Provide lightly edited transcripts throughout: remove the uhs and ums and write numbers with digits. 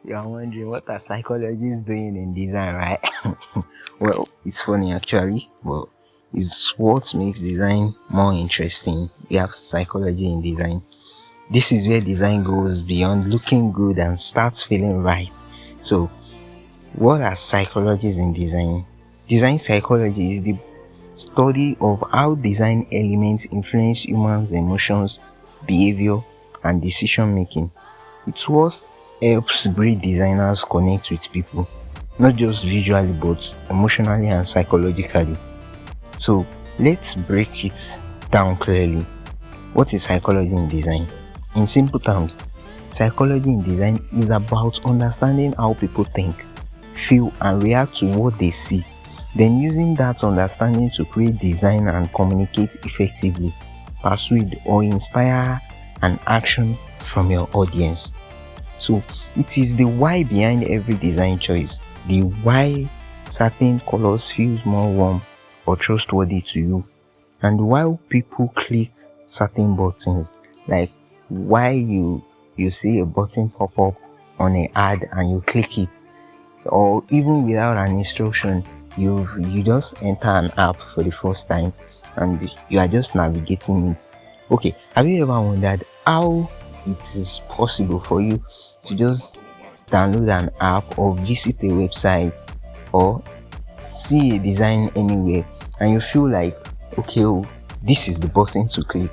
You are wondering what are psychologists doing in design, right? Well, it's funny actually, but it's what makes design more interesting. We have psychology in design. This is where design goes beyond looking good and starts feeling right. So, what are psychologies in design? Design psychology is the study of how design elements influence humans' emotions, behavior, and decision making. It's what helps great designers connect with people, not just visually but emotionally and psychologically. So let's break it down clearly. What is psychology in design? In simple terms, psychology in design is about understanding how people think, feel, and react to what they see, then using that understanding to create design and communicate effectively, persuade, or inspire an action from your audience. So it is the why behind every design choice. The why certain colors feels more warm or trustworthy to you, and why people click certain buttons. Like why you see a button pop up on an ad and you click it, or even without an instruction, you just enter an app for the first time and you are just navigating it. Okay, have you ever wondered how it is possible for you to just download an app or visit a website or see a design anywhere and you feel like, okay, oh, this is the button to click,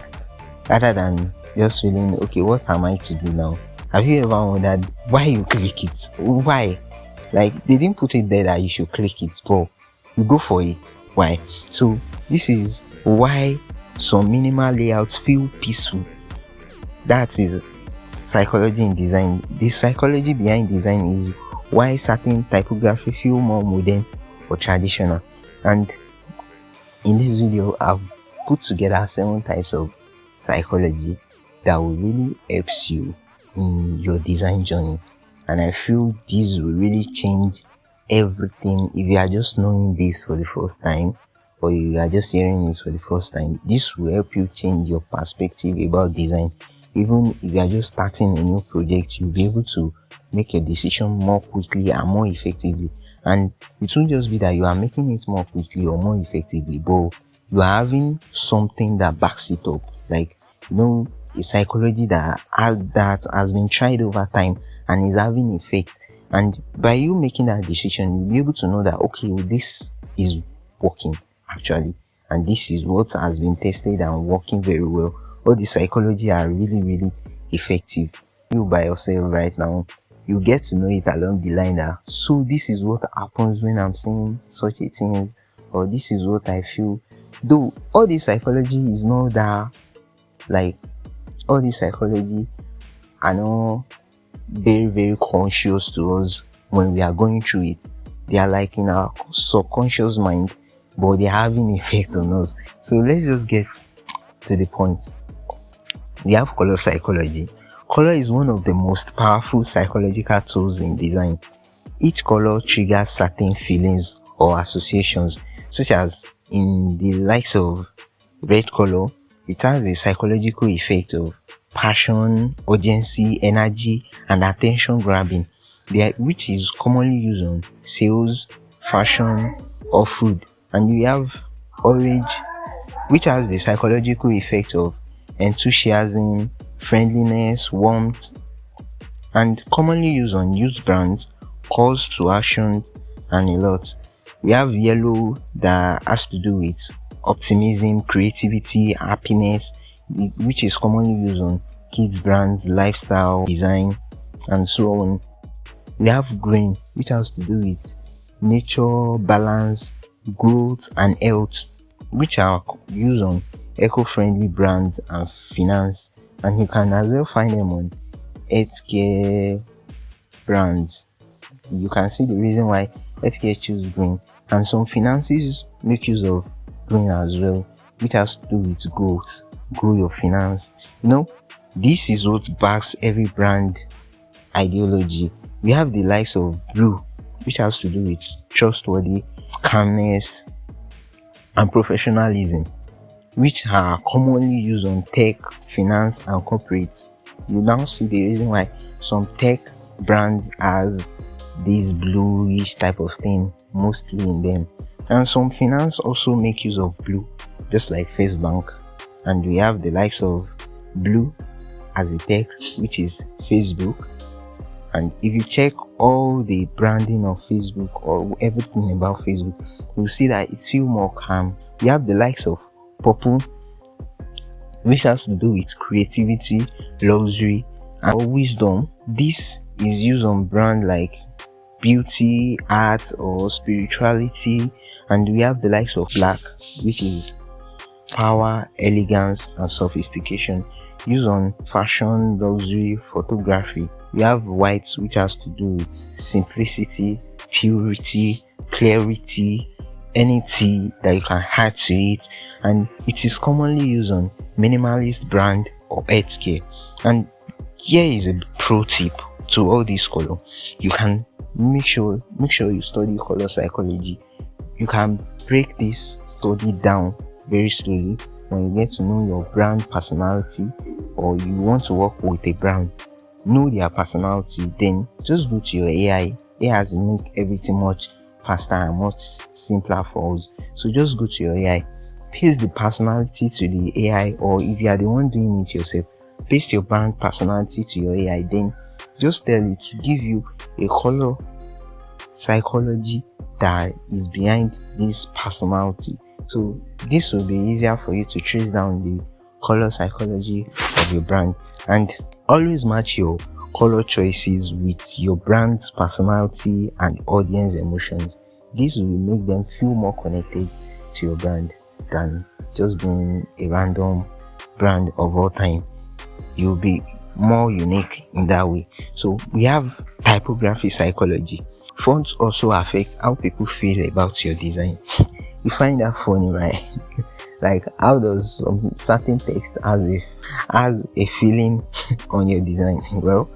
rather than just feeling, okay, what am I to do now? Have you ever wondered why you click it? Why? Like, they didn't put it there that you should click it, but you go for it. Why? So this is why some minimal layouts feel peaceful. That is psychology in design. The psychology behind design is why certain typography feel more modern or traditional. And in this video, I've put together 7 types of psychology that will really help you in your design journey. And I feel this will really change everything. If you are just knowing this for the first time, or you are just hearing it for the first time, this will help you change your perspective about design. Even if you are just starting a new project, you'll be able to make a decision more quickly and more effectively. And it won't just be that you are making it more quickly or more effectively, but you are having something that backs it up. Like, a psychology that has been tried over time and is having effect. And by you making that decision, you'll be able to know that, okay, well, this is working actually, and this is what has been tested and working very well. All the psychology are really, really effective. You by yourself right now, you get to know it along the line that, so this is what happens when I'm saying such a thing, or this is what I feel. Though all this psychology is not that, like, all this psychology are not very, very conscious to us when we are going through it. They are like in our subconscious mind, but they're having effect on us. So let's just get to the point. We have color psychology. Color is one of the most powerful psychological tools in design. Each color triggers certain feelings or associations, such as in the likes of red color, it has a psychological effect of passion, urgency, energy, and attention grabbing, which is commonly used on sales, fashion, or food. And we have orange, which has the psychological effect of enthusiasm, friendliness, warmth, and commonly used on youth brands, calls to action, and a lot. We have yellow that has to do with optimism, creativity, happiness, which is commonly used on kids brands, lifestyle, design, and so on. We have green, which has to do with nature, balance, growth, and health, which are used on eco-friendly brands and finance. And you can as well find them on healthcare brands. You can see the reason why healthcare choose green, and some finances make use of green as well, which has to do with growth, grow your finance. This is what backs every brand ideology. We have the likes of blue, which has to do with trustworthy, calmness, and professionalism, which are commonly used on tech, finance, and corporates. You now see the reason why some tech brands has this bluish type of thing mostly in them, and some finance also make use of blue, just like First Bank. And we have the likes of blue as a tech, which is Facebook. And if you check all the branding of Facebook or everything about Facebook, you'll see that it feels more calm. We have the likes of purple, which has to do with creativity, luxury, and wisdom. This is used on brand like beauty, art, or spirituality. And we have the likes of black, which is power, elegance, and sophistication, used on fashion, luxury, photography. We have white, which has to do with simplicity, purity, clarity, anything that you can add to it, and it is commonly used on minimalist brand or healthcare. And here is a pro tip to all these color. You can make sure you study color psychology. You can break this study down very slowly. When you get to know your brand personality, or you want to work with a brand, know their personality, then just go to your AI. AI has make everything much faster and much simpler for us. So just go to your AI, paste the personality to the AI, or if you are the one doing it yourself, paste your brand personality to your AI, then just tell it to give you a color psychology that is behind this personality. So this will be easier for you to trace down the color psychology of your brand. And always match your color choices with your brand's personality and audience emotions. This will make them feel more connected to your brand than just being a random brand of all time. You'll be more unique in that way. So we have typography psychology. Fonts also affect how people feel about your design. You find that funny, right? Like, how does some certain text has a feeling on your design? Well,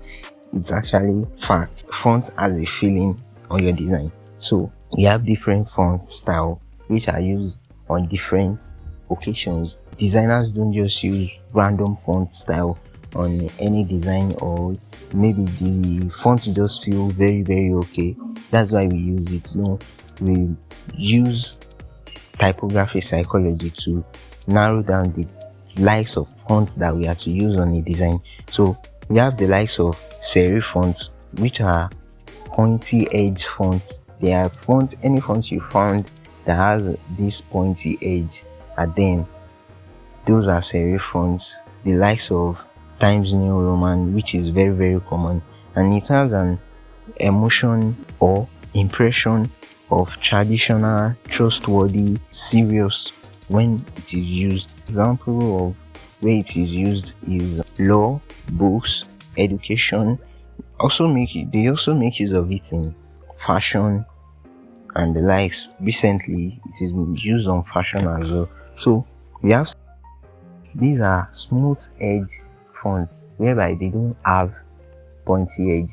it's actually fact. Fonts has a feeling on your design. So we have different font style which are used on different occasions. Designers don't just use random font style on any design, or maybe the fonts just feel very, very okay. That's why we use it. No, we use typography psychology to narrow down the likes of fonts that we are to use on a design. So we have the likes of serif fonts, which are pointy edge fonts. They are fonts, any font you found that has this pointy edge at them, those are serif fonts. The likes of Times New Roman, which is very, very common, and it has an emotion or impression of traditional, trustworthy, serious when it is used. Example of where it is used is law, books, education. They also make use of it in fashion and the likes. Recently, it is used on fashion as well. So we have these are smooth edge fonts whereby they don't have pointy edge.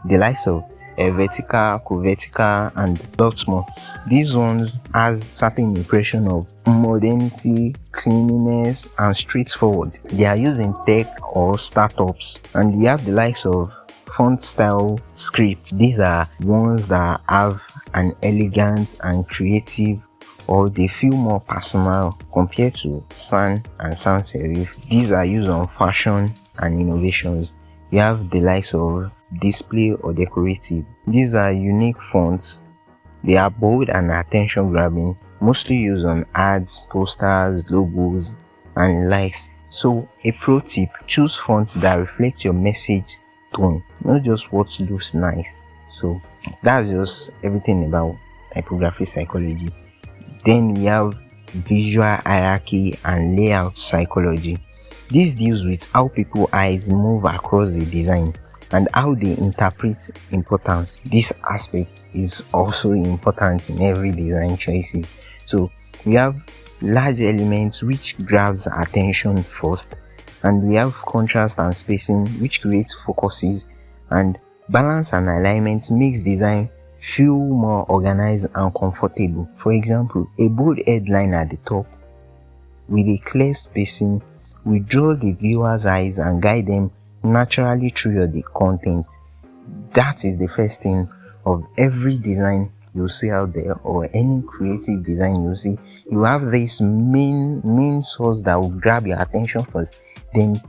The likes of vertical, co-vertical, and lots more. These ones has certain impression of modernity, cleanliness, and straightforward. They are used in tech or startups. And we have the likes of font style script. These are ones that have an elegant and creative, or they feel more personal compared to sans and sans serif. These are used on fashion and innovations. We have the likes of display or decorative. These are unique fonts. They are bold and attention grabbing, mostly used on ads, posters, logos, and likes. So a pro tip, choose fonts that reflect your message tone, not just what looks nice. So that's just everything about typography psychology. Then we have visual hierarchy and layout psychology. This deals with how people's eyes move across the design and how they interpret importance. This aspect is also important in every design choices. So we have large elements which grabs attention first, and we have contrast and spacing which creates focuses, and balance and alignment makes design feel more organized and comfortable. For example, a bold headline at the top with a clear spacing will draw the viewer's eyes and guide them naturally through your the content. That is the first thing of every design you see out there, or any creative design you see. You have this main source that will grab your attention first. Then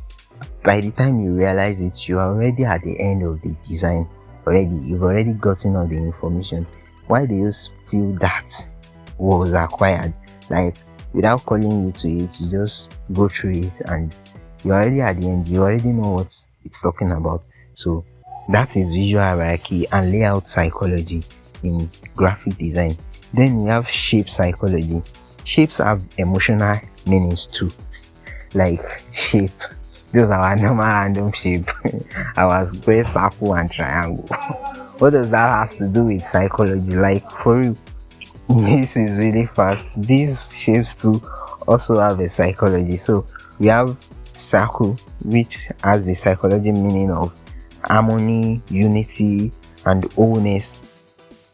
by the time you realize it, you are already at the end of the design already. You've already gotten all the information. Why do you feel that was acquired? Like, without calling you to it, you just go through it and you're already at the end. You already know what it's talking about. So that is visual hierarchy and layout psychology in graphic design. Then we have shape psychology. Shapes have emotional meanings too. Like shape, those are our normal random shape. Our square, circle, and triangle. What does that has to do with psychology? Like, for real, this is really fact. These shapes too also have a psychology. So we have circle, which has the psychology meaning of harmony, unity, and wholeness,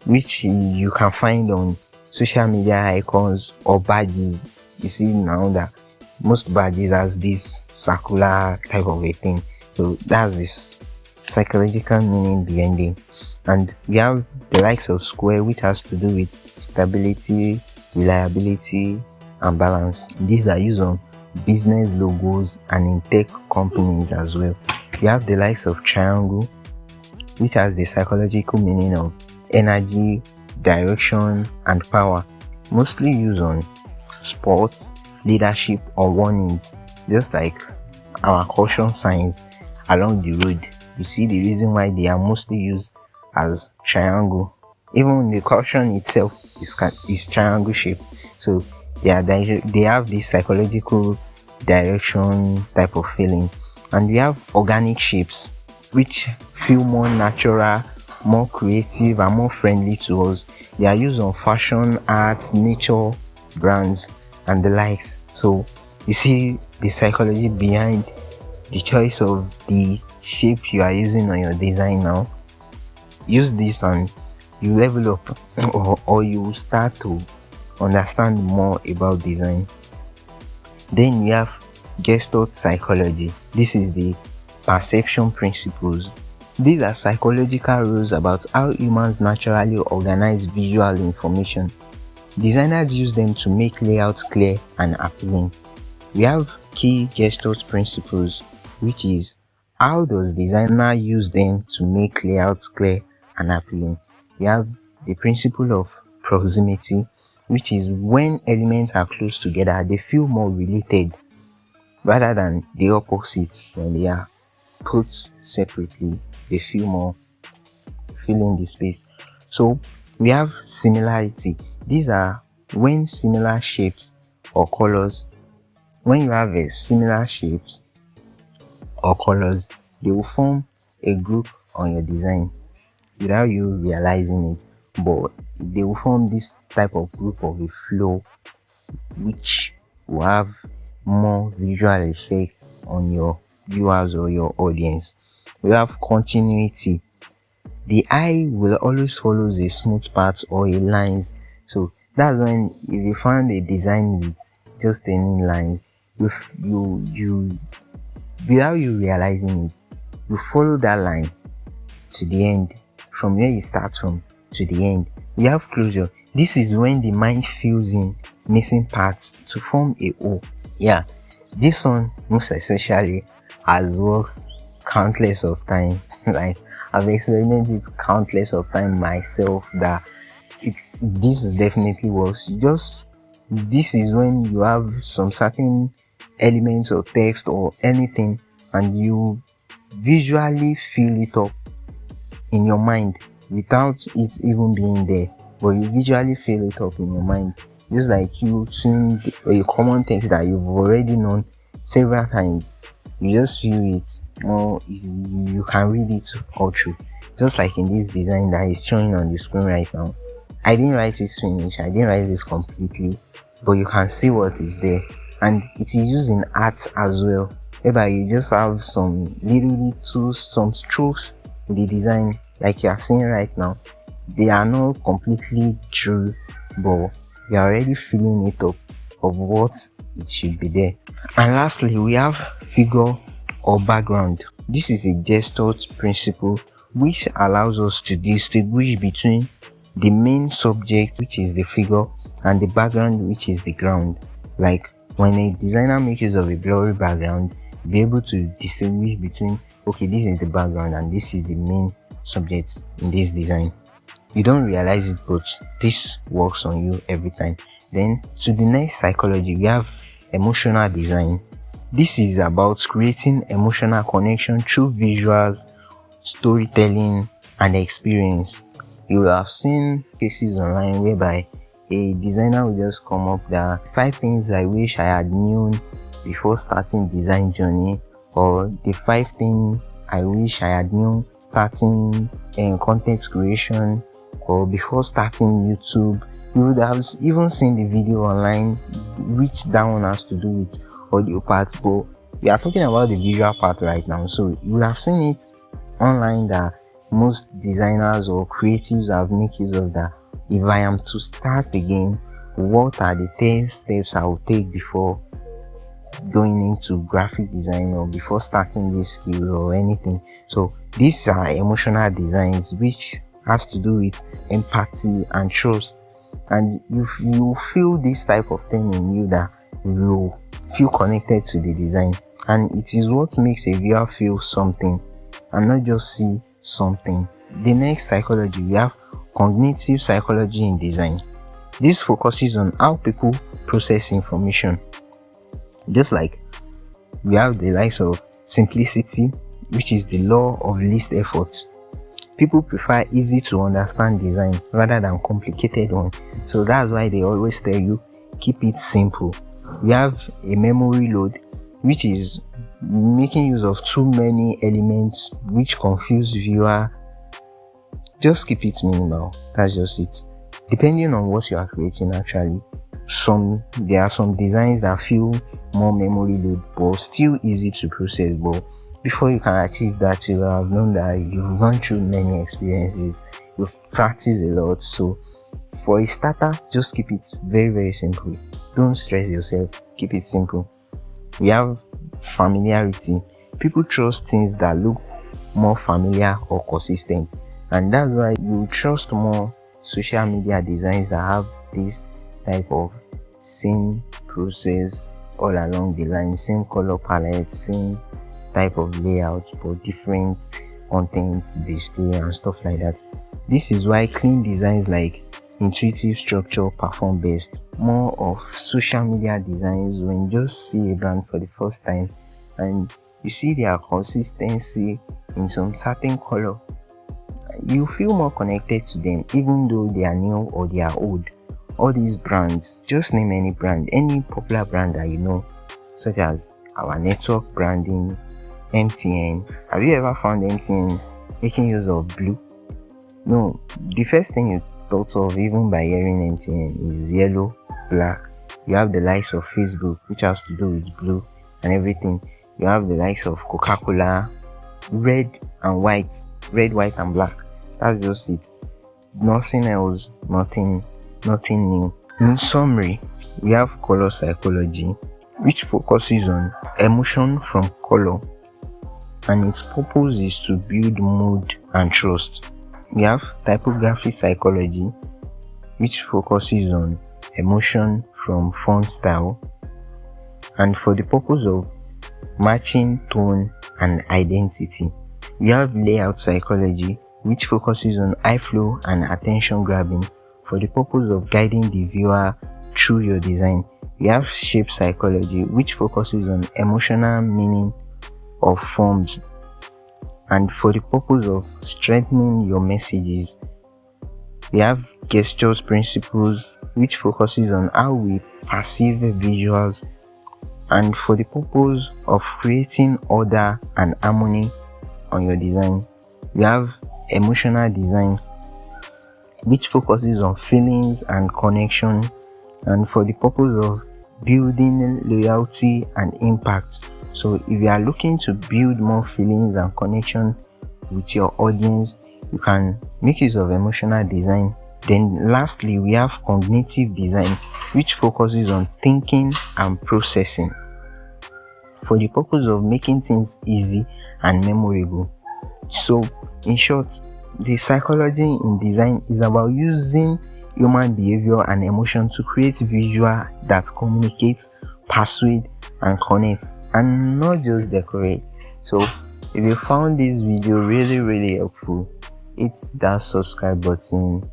which you can find on social media icons or badges. You see now that most badges has this circular type of a thing. So that's this psychological meaning behind it. And we have the likes of square, which has to do with stability, reliability, and balance. These are used on business logos and in tech companies as well. We have the likes of triangle, which has the psychological meaning of energy, direction, and power, mostly used on sports, leadership, or warnings, just like our caution signs along the road. You see the reason why they are mostly used as triangle. Even the caution itself is triangle shape. So they have this psychological direction type of feeling. And we have organic shapes, which feel more natural, more creative, and more friendly to us. They are used on fashion, art, nature, brands, and the likes. So you see the psychology behind the choice of the shape you are using on your design now. Use this and you level up, or you will start to understand more about design. Then we have Gestalt psychology. This is the perception principles. These are psychological rules about how humans naturally organize visual information. Designers use them to make layouts clear and appealing. We have key Gestalt principles, which is how does designer use them to make layouts clear and appealing. We have the principle of proximity, which is when elements are close together, they feel more related rather than the opposite. When they are put separately, they feel more filling the space. So we have similarity. These are when similar shapes or colors, when you have a similar shapes or colors, they will form a group on your design without you realizing it, but they will form this type of group of a flow, which will have more visual effects on your viewers or your audience. We have continuity. The eye will always follow a smooth path or a lines. So that's when if you find a design with just any lines, you without you realizing it, you follow that line to the end, from where you start from to the end. We have closure. This is when the mind fills in missing parts to form a whole. Yeah, this one most especially has worked countless of time. Like, I've experienced it countless of time myself, that this is definitely works. This is when you have some certain elements or text or anything and you visually fill it up in your mind without it even being there, but you visually fill it up in your mind, just like you seeing a common text that you've already known several times. You just feel it more easy. You can read it all through, just like in this design that is showing on the screen right now. I didn't write this finish, I didn't write this completely, but you can see what is there, and it is used in art as well, whereby you just have some some strokes in the design, like you are seeing right now. They are not completely true, but you are already filling it up of what it should be there. And lastly, we have figure or background. This is a Gestalt principle which allows us to distinguish between the main subject, which is the figure, and the background, which is the ground. Like when a designer makes use of a blurry background, be able to distinguish between, okay, this is the background and this is the main subject in this design. You don't realize it, but this works on you every time. Then to the next psychology, we have emotional design. This is about creating emotional connection through visuals, storytelling, and experience. You will have seen cases online whereby a designer will just come up that 5 things I wish I had known before starting design journey, or the 5 things I wish I had known starting content creation, or before starting YouTube. You would have even seen the video online which that one has to do with audio part, but we are talking about the visual part right now. So you would have seen it online that most designers or creatives have made use of that. If I am to start again, what are the 10 steps I will take before going into graphic design, or before starting this skill or anything? So these are emotional designs which has to do with empathy and trust, and you feel this type of thing in you, that you feel connected to the design, and it is what makes a viewer feel something and not just see something. The next psychology, we have cognitive psychology in design. This focuses on how people process information. Just like we have the likes of simplicity, which is the law of least effort. People prefer easy to understand design rather than complicated one. So that's why they always tell you, keep it simple. We have a memory load, which is making use of too many elements which confuse viewer. Just keep it minimal. That's just it. Depending on what you are creating, actually, there are some designs that feel more memory load but still easy to process. But before you can achieve that, you have known that you've gone through many experiences, you've practiced a lot. So for a starter, just keep it very, very simple. Don't stress yourself. Keep it simple. We have familiarity. People trust things that look more familiar or consistent, and that's why you trust more social media designs that have this type of same process all along the line, same color palette, same type of layout, but different content display and stuff like that. This is why clean designs like intuitive structure perform best. More of social media designs, when you just see a brand for the first time and you see their consistency in some certain color, you feel more connected to them, even though they are new or they are old. All these brands, just name any brand, any popular brand that you know, such as our network branding, MTN. Have you ever found MTN making use of blue? No, the first thing you thought of even by hearing MTN is yellow, black. You have the likes of Facebook, which has to do with blue and everything. You have the likes of Coca-Cola, red and white, red, white and black. That's just it. Nothing else, nothing new. In summary, we have color psychology, which focuses on emotion from color, and its purpose is to build mood and trust. We have typography psychology, which focuses on emotion from font style, and for the purpose of matching tone and identity. We have layout psychology, which focuses on eye flow and attention grabbing for the purpose of guiding the viewer through your design. We have shape psychology, which focuses on emotional meaning of forms and for the purpose of strengthening your messages. We have gestures principles, which focuses on how we perceive visuals and for the purpose of creating order and harmony on your design. We have emotional design, which focuses on feelings and connection and for the purpose of building loyalty and impact. So if you are looking to build more feelings and connection with your audience, you can make use of emotional design. Then lastly, we have cognitive design, which focuses on thinking and processing. for the purpose of making things easy and memorable. So in short, the psychology in design is about using human behavior and emotion to create visual that communicates, persuade, and connect, and not just decorate. So if you found this video really helpful, hit that subscribe button,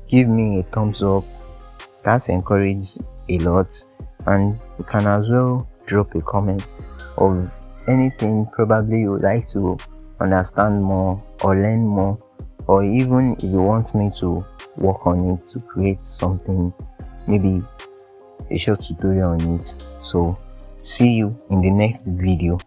give me a thumbs up, that encourages a lot, and you can as well drop a comment of anything probably you would like to understand more or learn more, or even if you want me to work on it to create something, maybe a short tutorial on it. So see you in the next video.